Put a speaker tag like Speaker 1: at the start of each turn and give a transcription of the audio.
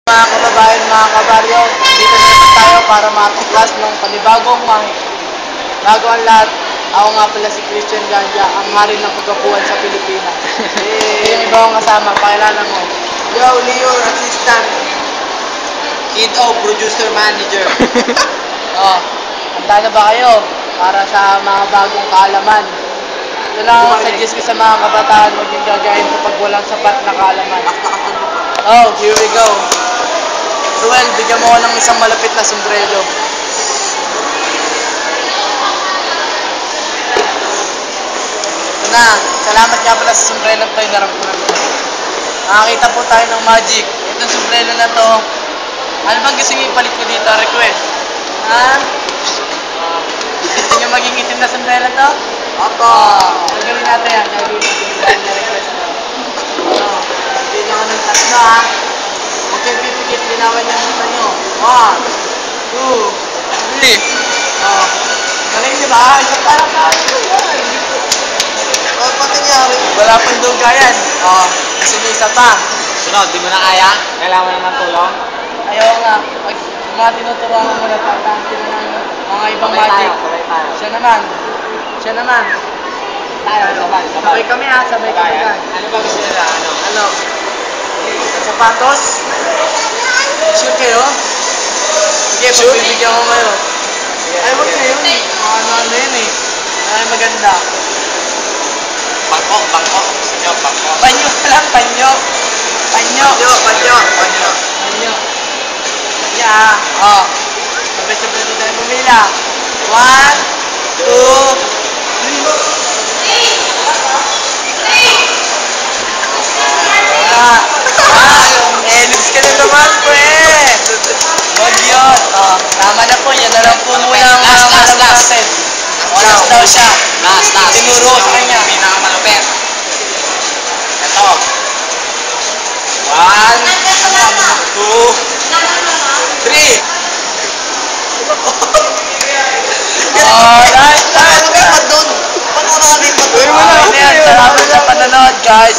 Speaker 1: Mga kababayan, mga kabaryo, dito na naman tayo para matuklas ng panibagong bago ang lahat. Ako nga pala si Christian Ganja, ang hari ng pagkabuhan sa Pilipinas. Yung iba kong kasama, pakilala mo.
Speaker 2: Yo, Leo, assistant. Kid O, producer manager.
Speaker 1: Handa na ba kayo para sa mga bagong kaalaman? Ito lang ang suggest ko sa mga kabataan, huwag yung gagayin kapag walang sapat na kaalaman. Oh, here we go. Ruel, bigyan mo ko ng isang malapit na sombrero. Ito na, salamat nga pala sa sombrero na ito, narampunan ko. Nakakita po tayo ng magic. Itong sombrero na to, ano bang gusto niyo ipalit ko dito? Request? Ha? Gusto niyo maging itim na sombrero to?
Speaker 2: Opo.
Speaker 1: Gagawin natin yan. Gagawin natin na request mo. Hindi nyo ka ng tatlo ha. Huwag kayo pipikit, linawan niyo ang mata nyo. 1, 2, 3. Galing niyo ba? Ito parang kaya ko yan.
Speaker 2: Ano pa nangyari?
Speaker 1: Wala pang duga yan. Gusto niyo isa pa.
Speaker 2: Sunod, di mo na kaya? Kailangan mo naman tulong?
Speaker 1: Ayaw nga. Pag mga tinuturuan mo muna tatansin na ng mga ibang magic.
Speaker 2: Sabay tayo.
Speaker 1: Siya naman. Siya naman. Sabay kami ha. Sabay kami ha.
Speaker 2: Ano ba gusto nila?
Speaker 1: Ano? Sapatos? Sure kayo? Sige, pagbibigyan ko kayo. Ay, wag na yun. Ano yun eh. Ay, maganda.
Speaker 2: Bangko. Gusto nyo, bangko.
Speaker 1: Panyo ka lang, panyo. Panyo.
Speaker 2: Panyo.
Speaker 1: Panyo ah. Sabay-sabay na tayo pumila. 1, 2, 3. Elips ka na naman po eh. Wag yun. Tama na po. Yan na lang po muna ang alam natin. Oras daw siya.
Speaker 2: Last.
Speaker 1: Tinuro ko sa kanya.
Speaker 2: Pinakamalupit. Ito. 1, 2, 3.
Speaker 1: Alright.
Speaker 2: Ano kayo pa doon? Paano na kami pa doon?
Speaker 1: Salamat sa panonood guys.